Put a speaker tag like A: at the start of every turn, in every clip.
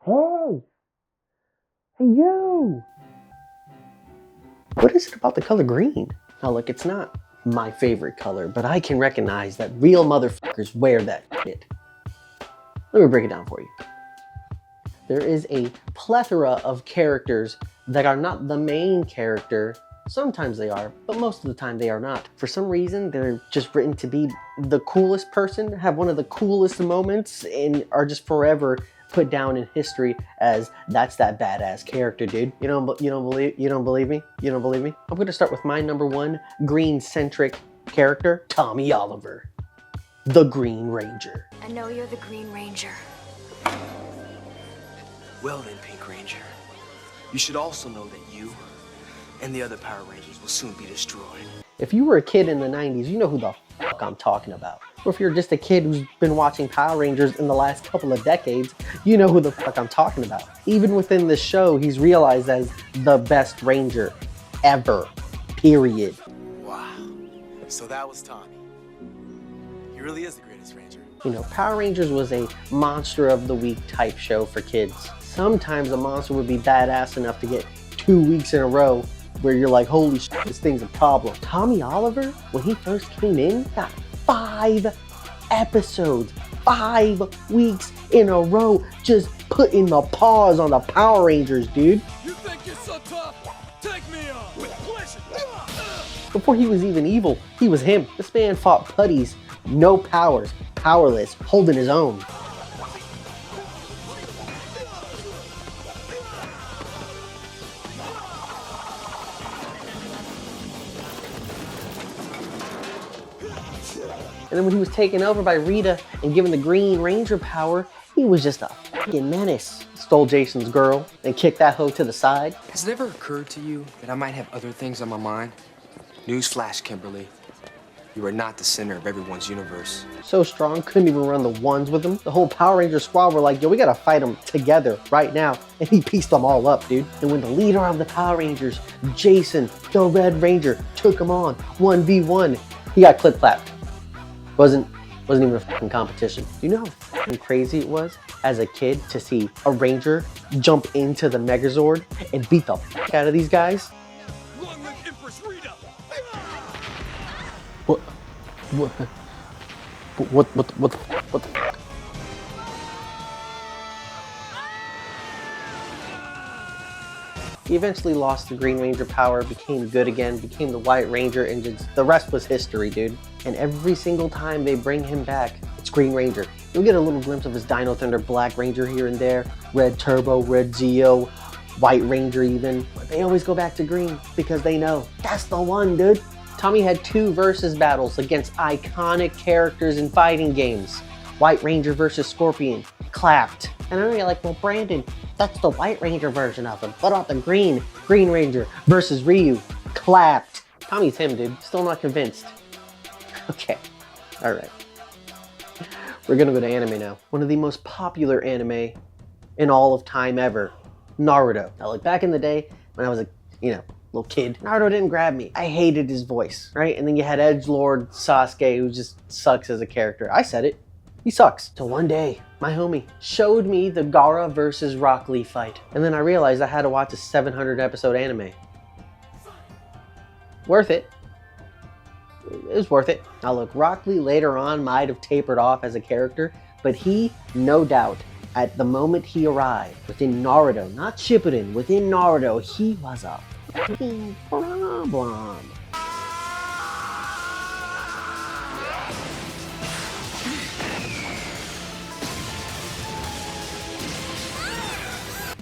A: Hey! Hey, you! What is it about the color green? Now look, it's not my favorite color, but I can recognize that real motherfuckers wear that shit. Let me break it down for you. There is a plethora of characters that are not the main character. Sometimes they are, but most of the time they are not. For some reason, they're just written to be the coolest person, have one of the coolest moments, and are just forever put down in history as that's that badass character, dude. You don't believe me? You don't believe me? I'm gonna start with my number one green-centric character, Tommy Oliver, the Green Ranger.
B: I know you're the Green Ranger.
C: Well then, Pink Ranger, you should also know that you and the other Power Rangers will soon be destroyed.
A: If you were a kid in the 90s, you know who the fuck I'm talking about. Or if you're just a kid who's been watching Power Rangers in the last couple of decades, you know who the fuck I'm talking about. Even within the show, he's realized as the best Ranger ever, period.
C: Wow, so that was Tommy. He really is the greatest Ranger.
A: You know, Power Rangers was a monster of the week type show for kids. Sometimes a monster would be badass enough to get 2 weeks in a row where you're like, holy shit, this thing's a problem. Tommy Oliver, when he first came in, got 5 episodes, 5 weeks in a row, just putting the paws on the Power Rangers, dude.
D: You think you're so tough? Take me on with pleasure.
A: Before he was even evil, he was him. This man fought putties, no powers, powerless, holding his own. And then when he was taken over by Rita and given the Green Ranger power, he was just a fucking menace. Stole Jason's girl and kicked that hoe to the side.
E: Has it ever occurred to you that I might have other things on my mind? Newsflash, Kimberly. You are not the center of everyone's universe.
A: So strong, couldn't even run the ones with him. The whole Power Ranger squad were like, yo, we gotta fight them together right now. And he pieced them all up, dude. And when the leader of the Power Rangers, Jason, the Red Ranger, took him on 1v1, he got clip-clapped. Wasn't even a fucking competition. Do you know how fucking crazy it was as a kid to see a Ranger jump into the Megazord and beat the fuck out of these guys?
D: Long live Empress Rita!
A: What the fuck? He eventually lost the Green Ranger power, became good again, became the White Ranger, and just, the rest was history, dude. And every single time they bring him back, it's Green Ranger. You'll get a little glimpse of his Dino Thunder Black Ranger here and there, Red Turbo, Red Zeo, White Ranger even. But they always go back to Green because they know that's the one, dude. Tommy had 2 versus battles against iconic characters in fighting games. White Ranger versus Scorpion, clapped. And I know you're like, well, Brandon, that's the White Ranger version of him. What about the Green Ranger versus Ryu? Clapped. Tommy's him, dude. Still not convinced. Okay, all right. We're gonna go to anime now. One of the most popular anime in all of time ever, Naruto. Now, like back in the day when I was a, little kid, Naruto didn't grab me. I hated his voice, right? And then you had Edgelord Sasuke, who just sucks as a character. I said it. He sucks. Till one day, my homie showed me the Gaara versus Rock Lee fight. And then I realized I had to watch a 700 episode anime. Worth it. It was worth it. Now look, Rock Lee later on might have tapered off as a character, but he, no doubt, at the moment he arrived within Naruto, not Shippuden, within Naruto, he was a fucking problem.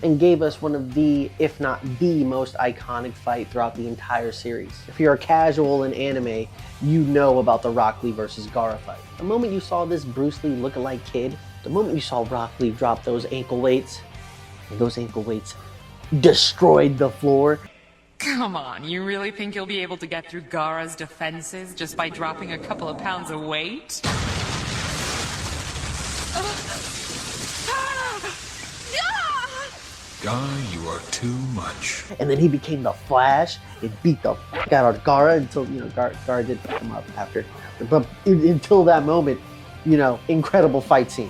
A: And gave us one of the, if not the most iconic fight throughout the entire series. If you're a casual in anime, you know about the Rock Lee versus Gaara fight. The moment you saw this Bruce Lee lookalike kid, the moment you saw Rock Lee drop those ankle weights, and those ankle weights destroyed the floor.
F: Come on, you really think you'll be able to get through Gaara's defenses just by dropping a couple of pounds of weight?
D: Guy, you are too much.
A: And then he became the Flash and beat the fuck out of Gaara until, Gaara did fuck him up after. But until that moment, incredible fight scene.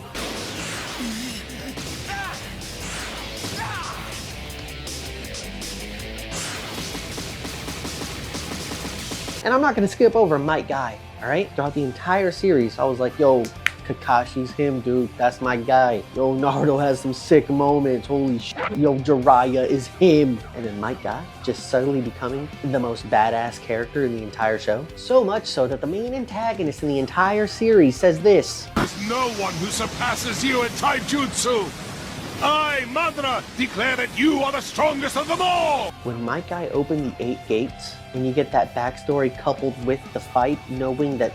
A: And I'm not gonna skip over my guy, all right? Throughout the entire series, I was like, yo, Kakashi's him, dude. That's my guy. Yo, Naruto has some sick moments. Holy shit. Yo, Jiraiya is him. And then my guy just suddenly becoming the most badass character in the entire show. So much so that the main antagonist in the entire series says this.
D: There's no one who surpasses you in taijutsu. I, Madara, declare that you are the strongest of them all!
A: When my guy opened the 8 gates, and you get that backstory coupled with the fight, knowing that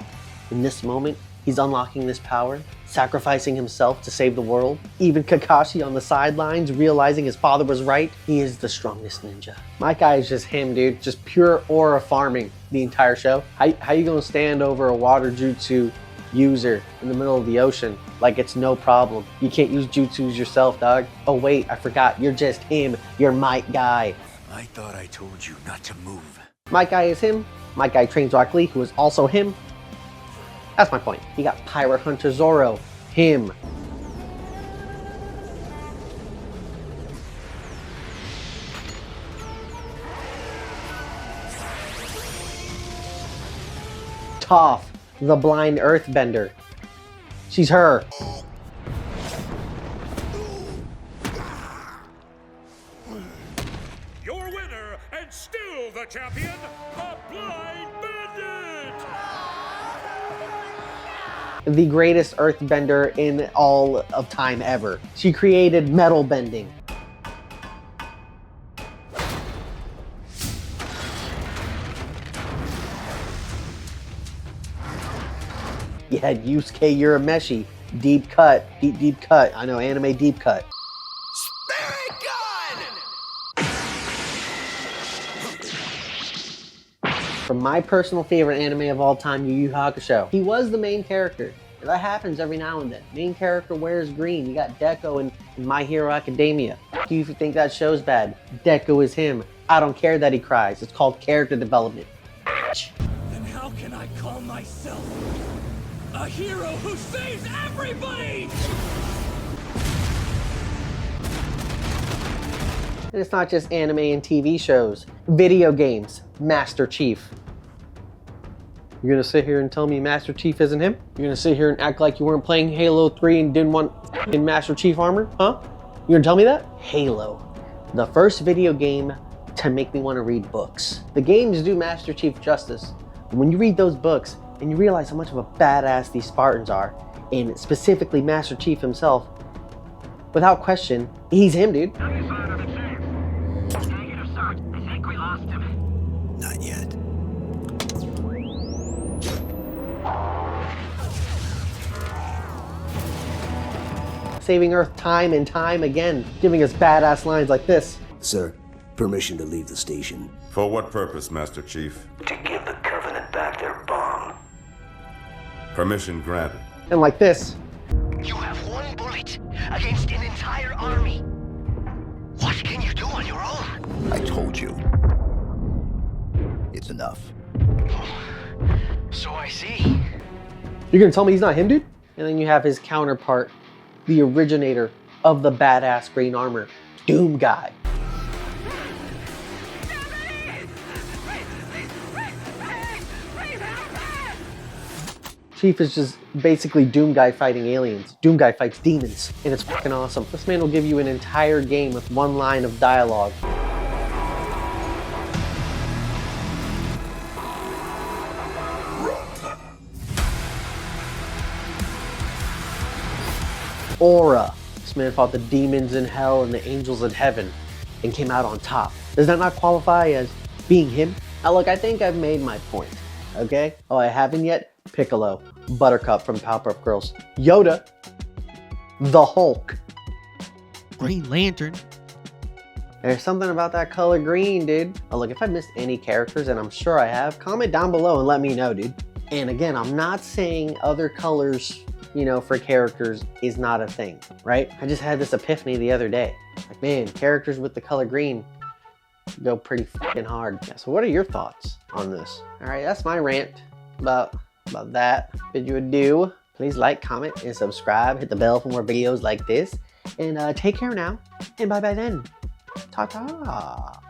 A: in this moment, he's unlocking this power, sacrificing himself to save the world. Even Kakashi on the sidelines, realizing his father was right. He is the strongest ninja. My guy is just him, dude. Just pure aura farming the entire show. How you gonna stand over a water jutsu user in the middle of the ocean like it's no problem? You can't use jutsus yourself, dog. Oh wait, I forgot. You're just him. You're my guy.
D: I thought I told you not to move.
A: My guy is him. My guy trains Rock Lee, who is also him. That's my point. You got Pirate Hunter Zoro, him. Toph, the blind earthbender. She's her.
D: Your winner and still the champion, the Blind Bandit!
A: The greatest earthbender in all of time ever. She created metal bending. You had Yusuke Urameshi, deep cut, deep cut. I know, anime deep cut.
D: Spirit Gun!
A: From my personal favorite anime of all time, Yu Yu Hakusho. He was the main character. That happens every now and then. Main character wears green. You got Deku in My Hero Academia. Do you think that show's bad? Deku is him. I don't care that he cries. It's called character development.
D: Then how can I call myself a hero who saves everybody?
A: And it's not just anime and TV shows. Video games. Master Chief. You're gonna sit here and tell me Master Chief isn't him? You're gonna sit here and act like you weren't playing Halo 3 and didn't want in Master Chief armor? Huh? You gonna tell me that? Halo. The first video game to make me want to read books. The games do Master Chief justice. When you read those books and you realize how much of a badass these Spartans are, and specifically Master Chief himself, without question, he's him, dude.
D: Not yet.
A: Saving Earth time and time again, giving us badass lines like this.
G: Sir, permission to leave the station.
H: For what purpose, Master Chief?
G: To give the Covenant back their bomb.
H: Permission granted.
A: And like this.
G: You have one bullet against an entire army. What can you do on your own?
I: I told you. It's enough.
G: So I see.
A: You're gonna tell me he's not him, dude? And then you have his counterpart, the originator of the badass green armor, Doom Guy. Chief is just basically Doom Guy fighting aliens. Doom Guy fights demons, and it's fucking awesome. This man will give you an entire game with one line of dialogue. Aura. This man fought the demons in hell and the angels in heaven and came out on top. Does that not qualify as being him? Now look, I think I've made my point, okay? Oh, I haven't yet? Piccolo, Buttercup from Powerpuff Girls, Yoda, the Hulk, Green Lantern. There's something about that color green, dude. Oh, look, if I missed any characters, and I'm sure I have, comment down below and let me know, dude. And again, I'm not saying other colors, you know, for characters is not a thing, right? I just had this epiphany the other day. Like, man, characters with the color green go pretty fucking hard. Yeah, so what are your thoughts on this? All right, that's my rant about that. Bid you adieu. Please like, comment, and subscribe. Hit the bell for more videos like this. And take care now. And bye-bye then. Ta-ta.